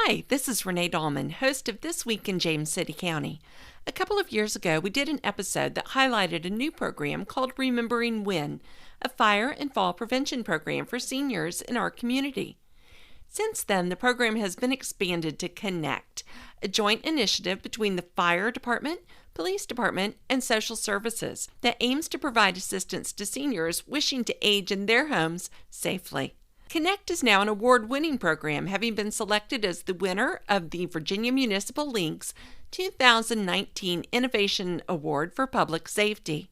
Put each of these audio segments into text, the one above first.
Hi, this is Renee Dahlman, host of This Week in James City County. A couple of years ago, we did an episode that highlighted a new program called Remembering When, a fire and fall prevention program for seniors in our community. Since then, the program has been expanded to CONECT, a joint initiative between the fire department, police department, and social services that aims to provide assistance to seniors wishing to age in their homes safely. CONECT is now an award-winning program, having been selected as the winner of the Virginia Municipal League's 2019 Innovation Award for Public Safety.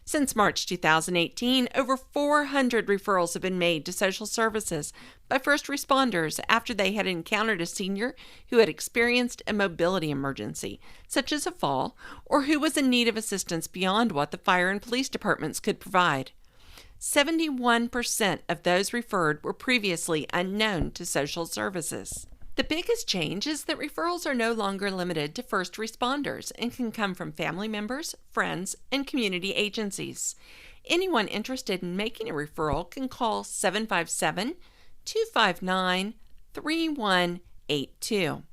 Since March 2018, over 400 referrals have been made to social services by first responders after they had encountered a senior who had experienced a mobility emergency, such as a fall, or who was in need of assistance beyond what the fire and police departments could provide. 71% of those referred were previously unknown to social services. The biggest change is that referrals are no longer limited to first responders and can come from family members, friends, and community agencies. Anyone interested in making a referral can call 757-259-3182.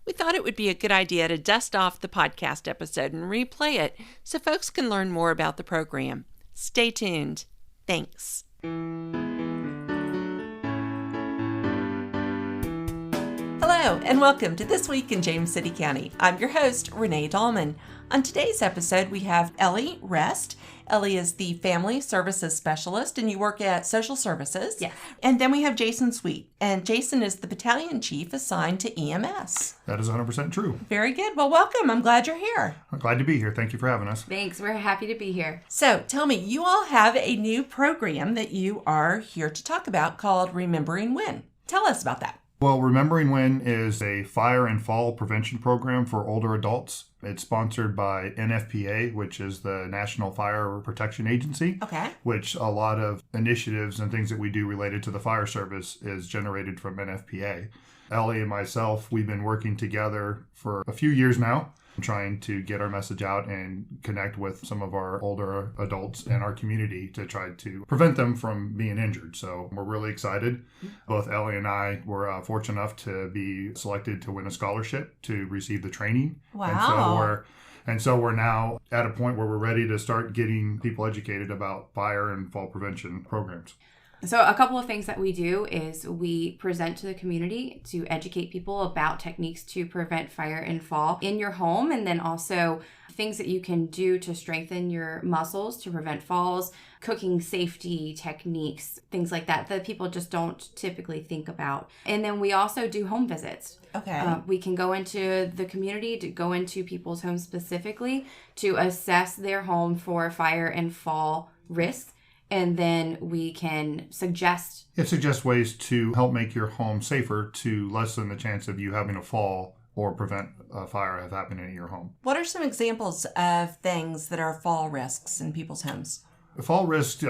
We thought it would be a good idea to dust off the podcast episode and replay it so folks can learn more about the program. Stay tuned. Thanks. Hello, and welcome to This Week in James City County. I'm your host, Renee Dahlman. On today's episode, we have Ellie Rest. Ellie is the Family Services Specialist, and you work at Social Services. Yes. And then we have Jason Sweet, and Jason is the Battalion Chief assigned to EMS. That is 100% true. Very good. Well, welcome. I'm glad you're here. I'm glad to be here. Thank you for having us. Thanks. We're happy to be here. So tell me, you all have a new program that you are here to talk about called Remembering When. Tell us about that. Well, Remembering When is a fire and fall prevention program for older adults. It's sponsored by NFPA, which is the National Fire Protection Agency, which a lot of initiatives and things that we do related to the fire service is generated from NFPA. Ellie and myself, we've been working together for a few years now, trying to get our message out and connect with some of our older adults in our community to try to prevent them from being injured. So we're really excited. Both Ellie and I were fortunate enough to be selected to win a scholarship to receive the training. Wow. And so we're now at a point where we're ready to start getting people educated about fire and fall prevention programs. So a couple of things that we do is we present to the community to educate people about techniques to prevent fire and fall in your home, and then also things that you can do to strengthen your muscles to prevent falls, cooking safety techniques, things like that people just don't typically think about. And then we also do home visits. We can go into the community, to go into people's homes specifically to assess their home for fire and fall risks. And then we can suggest ways to help make your home safer to lessen the chance of you having a fall or prevent a fire from happening in your home. What are some examples of things that are fall risks in people's homes? The fall risk,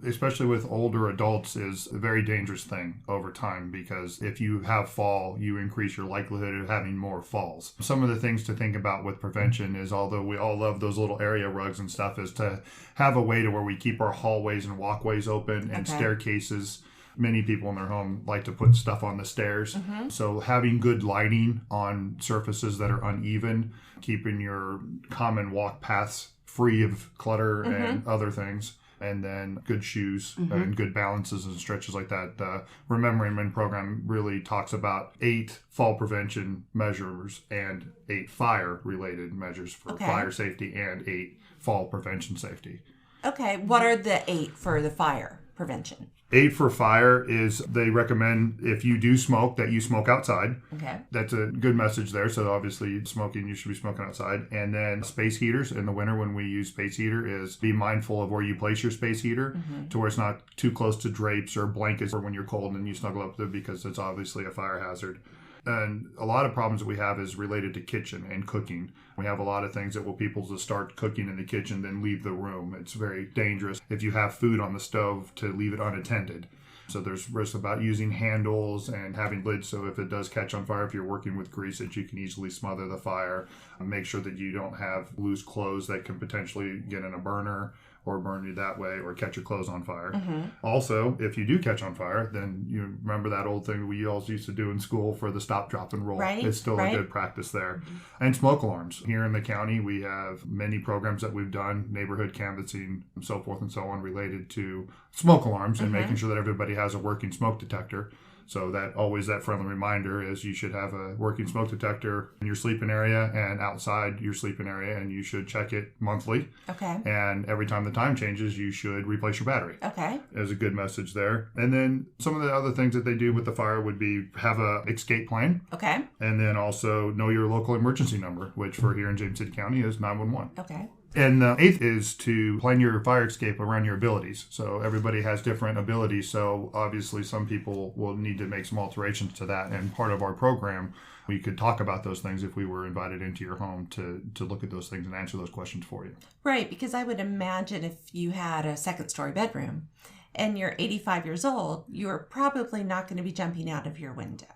especially with older adults, is a very dangerous thing over time because if you have fall, you increase your likelihood of having more falls. Some of the things to think about with prevention is, although we all love those little area rugs and stuff, is to have a way to where we keep our hallways and walkways open and staircases. Many people in their home like to put stuff on the stairs. So having good lighting on surfaces that are uneven, keeping your common walk paths free of clutter and other things, and then good shoes and good balances and stretches like that. Remembering When program really talks about 8 fall prevention measures and 8 fire-related measures for fire safety and 8 fall prevention safety. Okay, what are the 8 for the fire prevention? 8 for fire is they recommend if you do smoke that you smoke outside. Okay. That's a good message there. So obviously smoking, you should be smoking outside. And then space heaters in the winter when we use space heater is be mindful of where you place your space heater to where it's not too close to drapes or blankets or when you're cold and you snuggle up there because it's obviously a fire hazard. And a lot of problems that we have is related to kitchen and cooking. We have a lot of things that will people just start cooking in the kitchen, then leave the room. It's very dangerous if you have food on the stove to leave it unattended. So there's risk about using handles and having lids so if it does catch on fire, if you're working with grease, that you can easily smother the fire. Make sure that you don't have loose clothes that can potentially get in a burner. or burn you that way or catch your clothes on fire. Mm-hmm. Also, if you do catch on fire, then you remember that old thing we all used to do in school for the stop, drop, and roll. Right, It's still a good practice there. Mm-hmm. And smoke alarms. Here in the county, we have many programs that we've done, neighborhood canvassing, and so forth and so on, related to smoke alarms and making sure that everybody has a working smoke detector. So that always that friendly reminder is you should have a working smoke detector in your sleeping area and outside your sleeping area, and you should check it monthly. Okay. And every time the time changes, you should replace your battery. Okay. There's a good message there. And then some of the other things that they do with the fire would be have a escape plan. Okay. And then also know your local emergency number, which for here in James City County is 911. Okay. And the eighth is to plan your fire escape around your abilities. So everybody has different abilities. So obviously some people will need to make some alterations to that. And part of our program, we could talk about those things if we were invited into your home to look at those things and answer those questions for you. Right, because I would imagine if you had a second-story bedroom and you're 85 years old, you're probably not going to be jumping out of your window.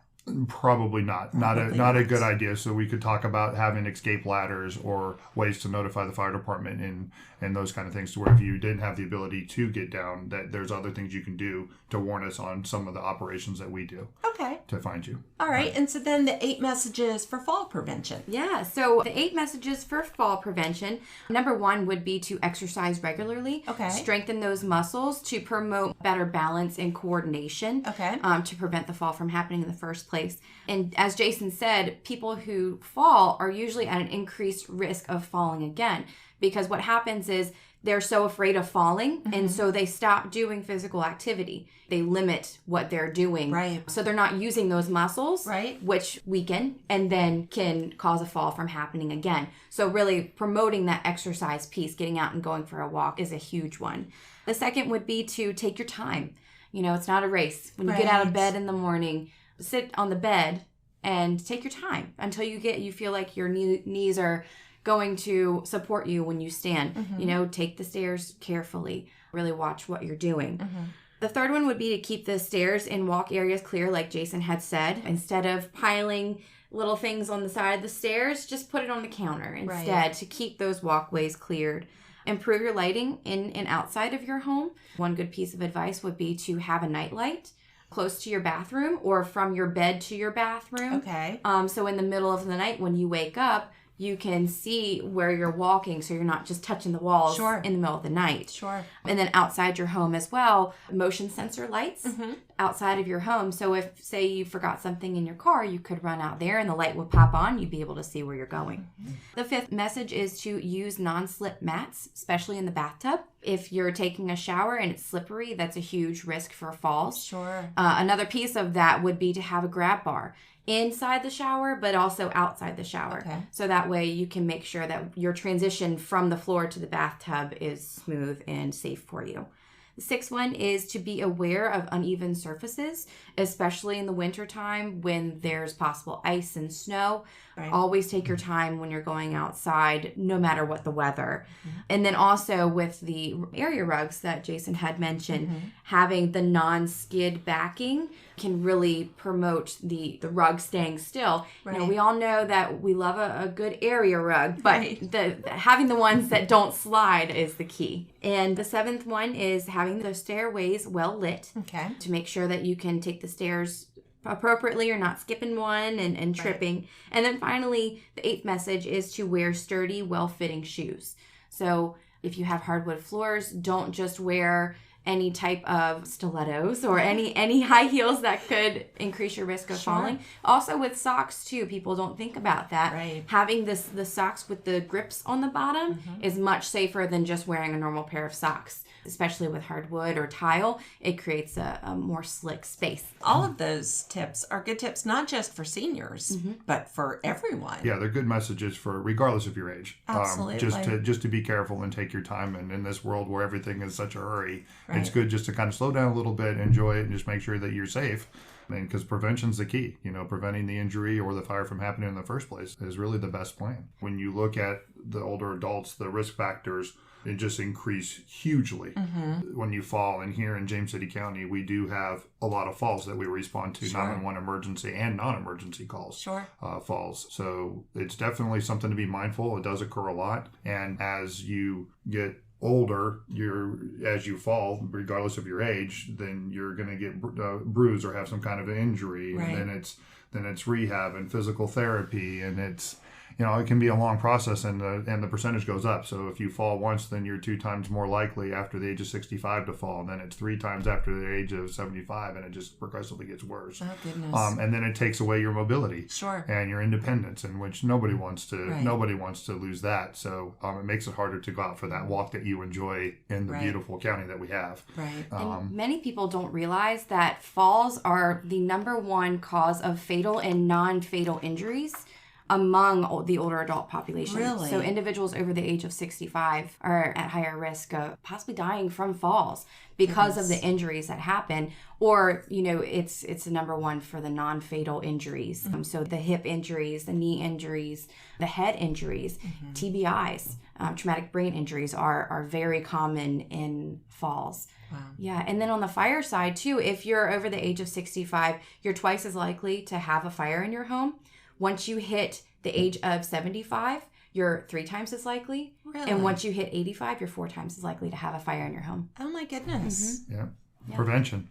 Probably not. Not a good idea. So we could talk about having escape ladders or ways to notify the fire department and those kind of things, to where if you didn't have the ability to get down, that there's other things you can do to warn us on some of the operations that we do. Okay. To find you. All right. And so then the 8 messages for fall prevention. Yeah. So the 8 messages for fall prevention. Number 1 would be to exercise regularly. Okay. Strengthen those muscles to promote better balance and coordination. Okay. To prevent the fall from happening in the first place. And as Jason said, people who fall are usually at an increased risk of falling again, because what happens is they're so afraid of falling, and so they stop doing physical activity. They limit what they're doing. Right. So they're not using those muscles, right, which weaken and then can cause a fall from happening again. So really promoting that exercise piece, getting out and going for a walk, is a huge one. The second would be to take your time. You know, it's not a race. When you get out of bed in the morning, sit on the bed and take your time until you feel like your knees are going to support you when you stand. Mm-hmm. You know, take the stairs carefully. Really watch what you're doing. Mm-hmm. The third one would be to keep the stairs and walk areas clear, like Jason had said. Instead of piling little things on the side of the stairs, just put it on the counter instead, to keep those walkways cleared. Improve your lighting in and outside of your home. One good piece of advice would be to have a nightlight close to your bathroom or from your bed to your bathroom. Okay. So in the middle of the night when you wake up, you can see where you're walking, so you're not just touching the walls in the middle of the night. Sure. And then outside your home as well, motion sensor lights outside of your home. So if, say, you forgot something in your car, you could run out there and the light would pop on. You'd be able to see where you're going. The fifth message is to use non-slip mats, especially in the bathtub. If you're taking a shower and it's slippery, that's a huge risk for falls. Sure. Another piece of that would be to have a grab bar inside the shower, but also outside the shower. Okay. So that way you can make sure that your transition from the floor to the bathtub is smooth and safe for you. The sixth one is to be aware of uneven surfaces, especially in the wintertime when there's possible ice and snow. Right. Always take your time when you're going outside, no matter what the weather. And then also with the area rugs that Jason had mentioned, having the non-skid backing can really promote the rug staying still. Right. You know, we all know that we love a good area rug, but having the ones that don't slide is the key. And the seventh one is having the stairways well lit to make sure that you can take the stairs appropriately. You're not skipping one and tripping. Right. And then finally, the eighth message is to wear sturdy, well-fitting shoes. So if you have hardwood floors, don't just wear any type of stilettos or any high heels that could increase your risk of falling. Also with socks too, people don't think about that. Right. Having the socks with the grips on the bottom is much safer than just wearing a normal pair of socks. Especially with hardwood or tile, it creates a more slick space. All of those tips are good tips, not just for seniors, but for everyone. Yeah, they're good messages for regardless of your age. Absolutely. Just to be careful and take your time. And in this world where everything is such a hurry, it's good just to kind of slow down a little bit, enjoy it, and just make sure that you're safe. Because prevention's the key. You know, preventing the injury or the fire from happening in the first place is really the best plan. When you look at the older adults, the risk factors, it just increase hugely when you fall. And here in James City County, we do have a lot of falls that we respond to, 911 emergency and non-emergency calls. Falls. So it's definitely something to be mindful. It does occur a lot. And as you get older, as you fall, regardless of your age, then you're going to get bruised or have some kind of an injury, Right. and then it's rehab and physical therapy, and it's it can be a long process, and the percentage goes up. So if you fall once, then you're 2 times more likely after the age of 65 to fall. And then it's 3 times after the age of 75, and it just progressively gets worse. Oh, goodness. And then it takes away your mobility, Sure. and your independence, in which nobody wants to Right. nobody wants to lose that. So it makes it harder to go out for that walk that you enjoy in the Right. beautiful county that we have. Right. And many people don't realize that falls are the number one cause of fatal and non-fatal injuries among the older adult population. Really? So individuals over the age of 65 are at higher risk of possibly dying from falls because of the injuries that happen. Or, it's the number one for the non-fatal injuries. So the hip injuries, the knee injuries, the head injuries, TBIs, traumatic brain injuries are very common in falls. Wow. Yeah, and then on the fire side too, if you're over the age of 65, you're twice as likely to have a fire in your home. Once you hit the age of 75, you're 3 times as likely. Really? And once you hit 85, you're 4 times as likely to have a fire in your home. Oh, my goodness. Yeah. Yeah. Prevention.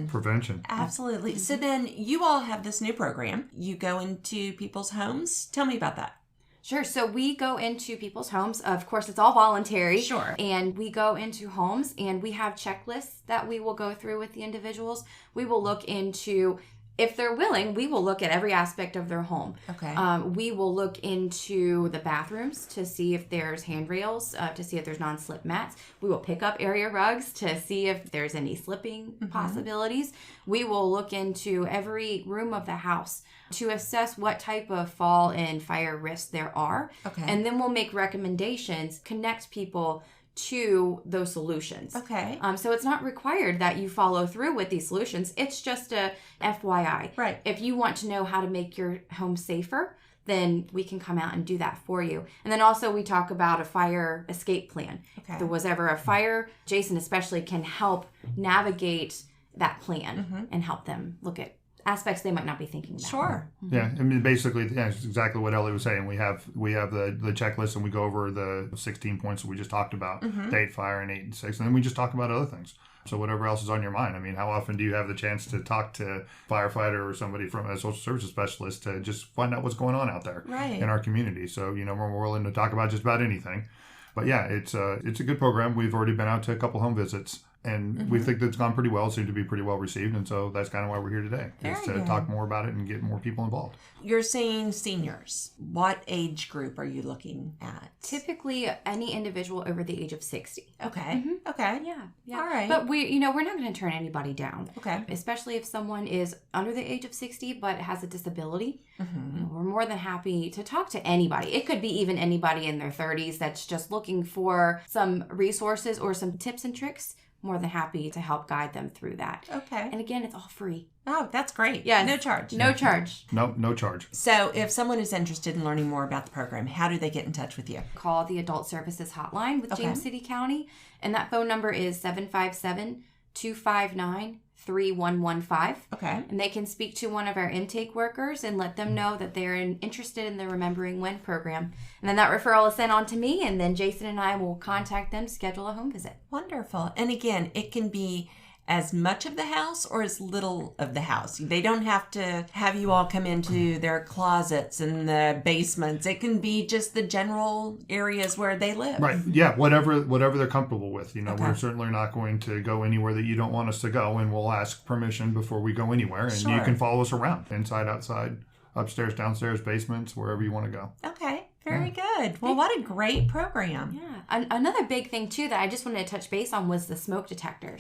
Prevention. Absolutely. So then you all have this new program. You go into people's homes. Tell me about that. Sure. So we go into people's homes. Of course, it's all voluntary. Sure. And we go into homes and we have checklists that we will go through with the individuals. We will look into, if they're willing, we will look at every aspect of their home. Okay. We will look into the bathrooms to see if there's handrails, to see if there's non-slip mats. We will pick up area rugs to see if there's any slipping possibilities. We will look into every room of the house to assess what type of fall and fire risks there are. Okay. And then we'll make recommendations, connect people to those solutions. Okay. So it's not required that you follow through with these solutions. It's just a FYI. Right. If you want to know how to make your home safer, then we can come out and do that for you. And then also we talk about a fire escape plan. Okay. If there was ever a fire, Jason especially can help navigate that plan and help them look at aspects they might not be thinking about. Sure. Yeah, I mean, basically, it's exactly what Ellie was saying. We have the checklist, and we go over the 16 points that we just talked about, date, fire, and 8 and 6, and then we just talk about other things. So whatever else is on your mind. I mean, how often do you have the chance to talk to a firefighter or somebody from a social services specialist to just find out what's going on out there in our community? So, we're willing to talk about just about anything. But yeah, it's a good program. We've already been out to a couple home visits, and we think that's gone pretty well. It seemed to be pretty well received, and so that's kind of why we're here today, is to talk more about it and get more people involved. You're saying seniors. What age group are you looking at? Typically, any individual over the age of 60. Okay. Okay. Yeah. All right. But we're not going to turn anybody down. Okay. Especially if someone is under the age of 60 but has a disability. We're more than happy to talk to anybody. It could be even anybody in their 30s that's just looking for some resources or some tips and tricks. More than happy to help guide them through that. Okay. And again, it's all free. Oh, that's great. Yeah. No charge. No charge. No charge. So if someone is interested in learning more about the program, how do they get in touch with you? Call the Adult Services Hotline with James City County. And that phone number is 757-259-3115. Okay. And they can speak to one of our intake workers and let them know that they're interested in the Remembering When program. And then that referral is sent on to me, and then Jason and I will contact them to schedule a home visit. Wonderful. And again, it can be as much of the house or as little of the house. They don't have to have you all come into their closets and the basements. It can be just the general areas where they live. Right. Yeah. Whatever they're comfortable with. We're certainly not going to go anywhere that you don't want us to go, and we'll ask permission before we go anywhere. And you can follow us around, inside, outside, upstairs, downstairs, basements, wherever you want to go. Okay. Very good. Well, what a great program. Yeah. Another big thing, too, that I just wanted to touch base on was the smoke detectors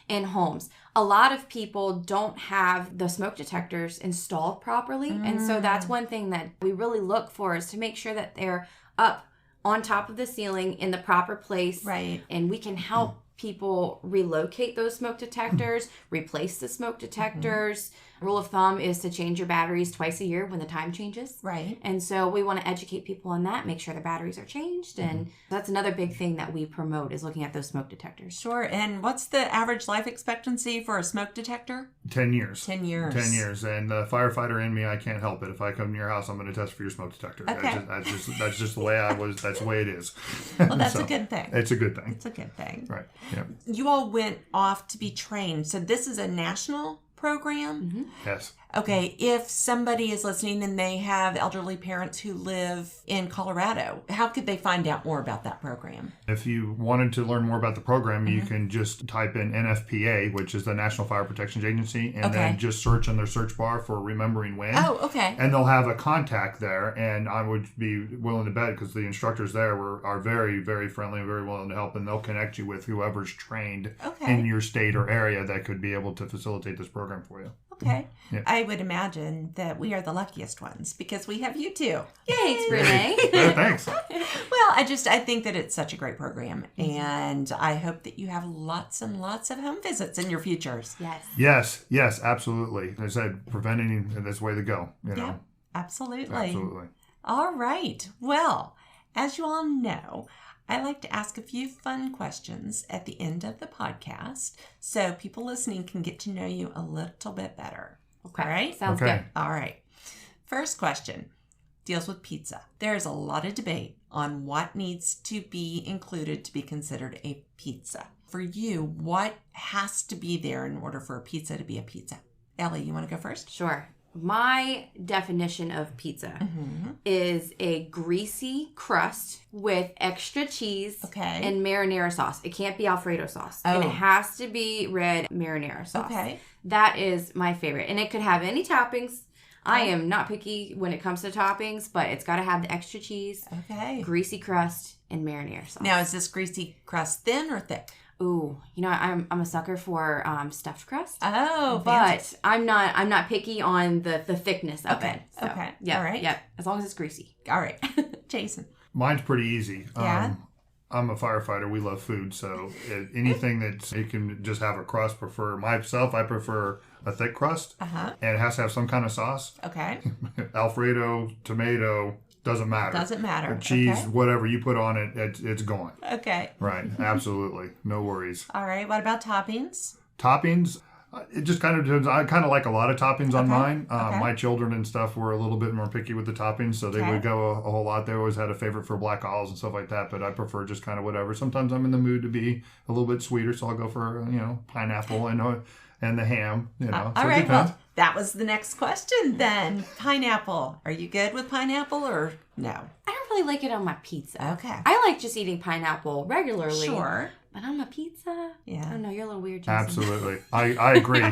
in homes. A lot of people don't have the smoke detectors installed properly. And so that's one thing that we really look for, is to make sure that they're up on top of the ceiling in the proper place. Right. And we can help people relocate those smoke detectors, replace the smoke detectors. Rule of thumb is to change your batteries twice a year when the time changes. Right. And so we want to educate people on that, make sure the batteries are changed. And that's another big thing that we promote is looking at those smoke detectors. Sure. And what's the average life expectancy for a smoke detector? 10 years. 10 years. 10 years. And the firefighter in me, I can't help it. If I come to your house, I'm going to test for your smoke detector. Okay. That's just the way I was. That's the way it is. Well, that's a good thing. It's a good thing. It's a good thing. Right. Yeah. You all went off to be trained. So this is a national program? Yes. Okay, if somebody is listening and they have elderly parents who live in Colorado, how could they find out more about that program? If you wanted to learn more about the program, you can just type in NFPA, which is the National Fire Protection Agency, and then just search in their search bar for Remembering When. Oh, okay. And they'll have a contact there, and I would be willing to bet, because the instructors there are very, very friendly and very willing to help, and they'll connect you with whoever's trained in your state or area that could be able to facilitate this program for you. Okay. Yeah. I would imagine that we are the luckiest ones because we have you two. Thanks, Renee. Thanks. Well, I think that it's such a great program, and I hope that you have lots and lots of home visits in your futures. Yes. Yes, absolutely. As I said, preventing is the way to go, you know. Yeah, absolutely. Absolutely. All right. Well, as you all know, I like to ask a few fun questions at the end of the podcast so people listening can get to know you a little bit better. Okay. All right? Sounds good. All right. First question deals with pizza. There's a lot of debate on what needs to be included to be considered a pizza. For you, what has to be there in order for a pizza to be a pizza? Ellie, you want to go first? Sure. My definition of pizza is a greasy crust with extra cheese and marinara sauce. It can't be Alfredo sauce. And it has to be red marinara sauce. Okay. That is my favorite. And it could have any toppings. I am not picky when it comes to toppings, but it's got to have the extra cheese, greasy crust, and marinara sauce. Now, is this greasy crust thin or thick? Ooh, I'm a sucker for stuffed crust. Oh, but fancy. I'm not picky on the thickness of it. So, Okay. Yeah. All right. Yeah. As long as it's greasy. All right. Jason. Mine's pretty easy. Yeah. I'm a firefighter. We love food, so anything that it can just have a crust. I prefer a thick crust, and it has to have some kind of sauce. Okay. Alfredo, tomato, doesn't matter. Doesn't matter. Cheese, whatever you put on it, it's gone. Okay. Right. Absolutely. No worries. All right. What about toppings? Toppings, it just kind of depends. I kind of like a lot of toppings on mine. My children and stuff were a little bit more picky with the toppings, so they would go a whole lot. They always had a favorite for black olives and stuff like that, but I prefer just kind of whatever. Sometimes I'm in the mood to be a little bit sweeter, so I'll go for, pineapple and the ham, All right. Well, that was the next question then. Pineapple. Are you good with pineapple or no? I don't really like it on my pizza. Okay. I like just eating pineapple regularly. Sure. But on my pizza? Yeah. I don't know. You're a little weird, Jason. Absolutely. I agree.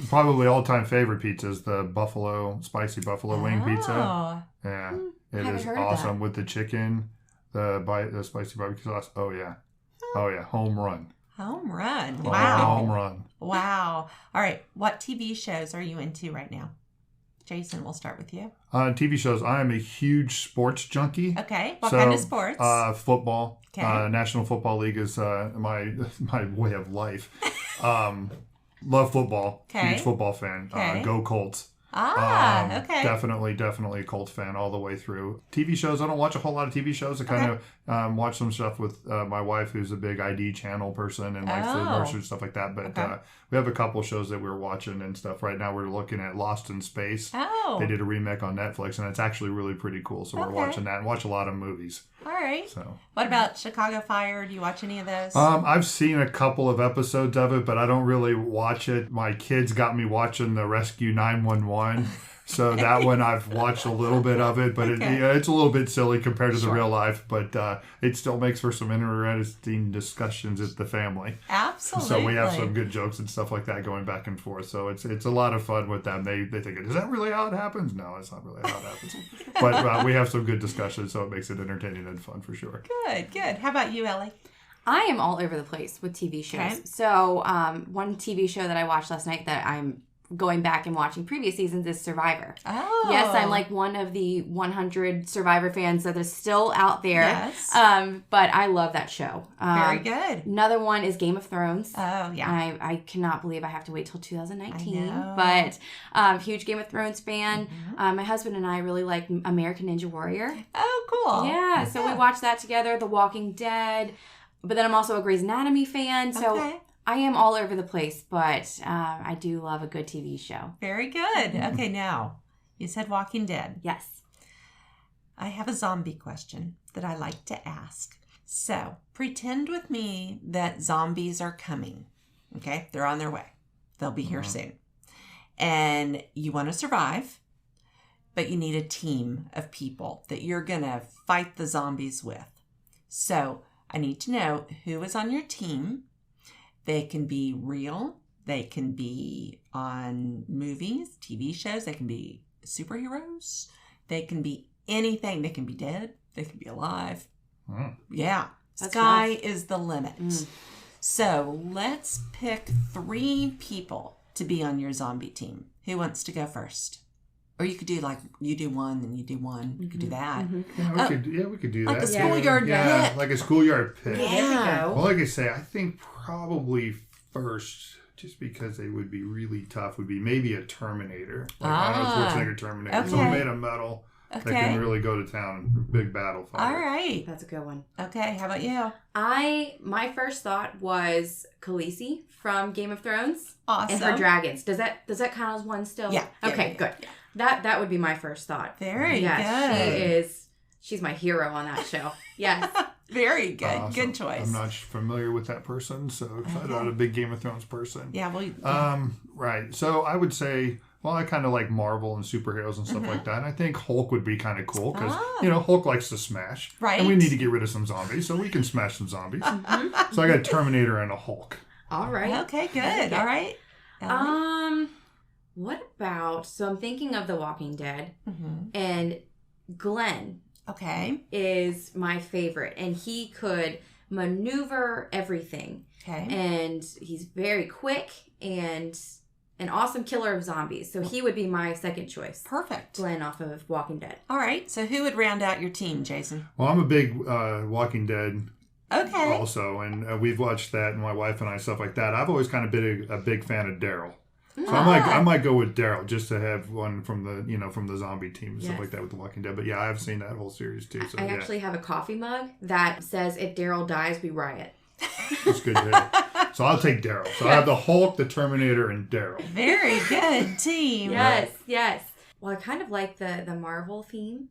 Probably all-time favorite pizza is the spicy buffalo wing pizza. Yeah. It is awesome with the chicken, the spicy barbecue sauce. Oh, yeah. Oh, yeah. Home run. Home run. Wow. Home run. Wow. All right. What TV shows are you into right now? Jason, we'll start with you. TV shows. I am a huge sports junkie. Okay. What kind of sports? Football. Okay. National Football League is my way of life. Love football. Okay. Huge football fan. Okay. Go Colts. Okay. Definitely a Colts fan all the way through. TV shows, I don't watch a whole lot of TV shows. I kind of watch some stuff with my wife, who's a big ID channel person and likes the nursery and stuff like that. But we have a couple shows that we're watching and stuff. Right now we're looking at Lost in Space. Oh. They did a remake on Netflix, and it's actually really pretty cool. So we're watching that and watch a lot of movies. All right. So, what about Chicago Fire? Do you watch any of those? I've seen a couple of episodes of it, but I don't really watch it. My kids got me watching the Rescue 911. So that one I've watched a little bit of it, but it's a little bit silly compared to the real life, but it still makes for some interesting discussions at the family. Absolutely. So we have some good jokes and stuff like that going back and forth. So it's a lot of fun with them. They think, is that really how it happens? No, it's not really how it happens. But we have some good discussions, so it makes it entertaining and fun for sure. Good. How about you, Ellie? I am all over the place with TV shows. Okay. So one TV show that I watched last night that I'm going back and watching previous seasons, is Survivor. Oh. Yes, I'm like one of the 100 Survivor fans that is still out there. Yes. But I love that show. Very good. Another one is Game of Thrones. Oh, yeah. I cannot believe I have to wait till 2019. I know. But huge Game of Thrones fan. My husband and I really like American Ninja Warrior. Oh, cool. Yeah, so we watched that together. The Walking Dead. But then I'm also a Grey's Anatomy fan. So Okay. I am all over the place, but I do love a good TV show. Very good. Okay, now, you said Walking Dead. Yes. I have a zombie question that I like to ask. So, pretend with me that zombies are coming. Okay? They're on their way. They'll be here soon. And you want to survive, but you need a team of people that you're going to fight the zombies with. So, I need to know who is on your team. They can be real. They can be on movies, TV shows. They can be superheroes. They can be anything. They can be dead. They can be alive. Yeah. That's Sky nice. is the limit. So let's pick 3 people to be on your zombie team. Who wants to go first? Or you could do like, you do one, then you do one. You could do that. Yeah, we could do Like that. a schoolyard Yeah, pick. like a schoolyard pick. Yeah. There we go. Well, like I say, I think probably first, just because they would be really tough, would be maybe a Terminator. Like Arnold Schwarzenegger Terminator. Okay. Someone made of metal that Okay. can really go to town. Big battle fighter. All right. That's a good one. Okay, how about you? My first thought was Khaleesi from Game of Thrones. Awesome. And her dragons. Does that count as one still? Yeah. Okay, Yeah. good. That would be my first thought. Very Yes, good. she's my hero on that show. Yes. Very good. Awesome. Good choice. I'm not familiar with that person, so I'm not a big Game of Thrones person. Yeah, well, Right. So I would say, well, I kind of like Marvel and superheroes and stuff like that. And I think Hulk would be kind of cool because, Hulk likes to smash. Right. And we need to get rid of some zombies, so we can smash some zombies. So I got Terminator and a Hulk. All right. okay, good. All right. What about, so I'm thinking of The Walking Dead, and Glenn Okay. is my favorite, and he could maneuver everything. Okay. And he's very quick and an awesome killer of zombies. So he would be my second choice. Perfect. Glenn off of Walking Dead. All right. So who would round out your team, Jason? Well, I'm a big Walking Dead Okay. also, and we've watched that, and my wife and I, stuff like that. I've always kind of been a big fan of Daryl. So I might go with Daryl just to have one from the zombie team and stuff like that with The Walking Dead. But yeah, I've seen that whole series too. So I actually have a coffee mug that says, "If Daryl dies, we riot." it's good to hear. So I'll take Daryl. So I have the Hulk, the Terminator, and Daryl. Very good team. Yes. Well, I kind of like the Marvel theme.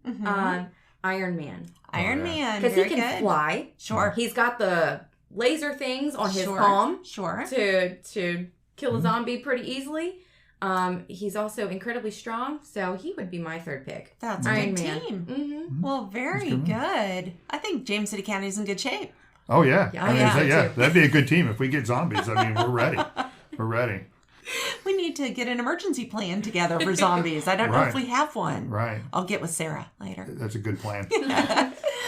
Iron Man. Iron Man. Because he Very can good. fly. Sure. He's got the laser things on his Sure. palm Sure. to kill a zombie pretty easily. He's also incredibly strong, so he would be my third pick. That's a Iron good Man. team. Well, very good. I think James City County is in good shape. Oh yeah. Yeah, I mean, yeah. that'd be a good team if we get zombies. I mean, we're ready. We're ready. We need to get an emergency plan together for zombies. I don't know if we have one. Right. I'll get with Sarah later. That's a good plan.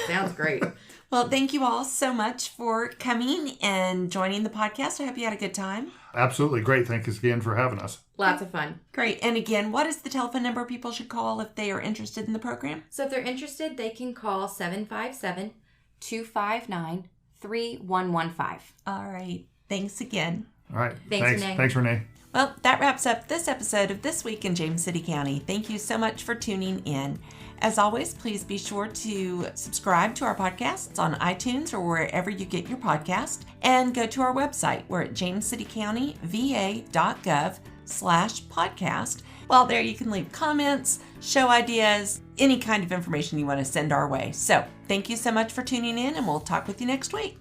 Sounds great. Well, thank you all so much for coming and joining the podcast. I hope you had a good time. Absolutely great. Thank you again for having us. Lots of fun. Great. And again, what is the telephone number people should call if they are interested in the program? So if they're interested, they can call 757-259-3115. All right. Thanks again. All right. Thanks, Renee. Thanks, Renee. Well, that wraps up this episode of This Week in James City County. Thank you so much for tuning in. As always, please be sure to subscribe to our podcasts on iTunes or wherever you get your podcast, and go to our website. We're at jamescitycountyva.gov/podcast. Well, there you can leave comments, show ideas, any kind of information you want to send our way. So thank you so much for tuning in, and we'll talk with you next week.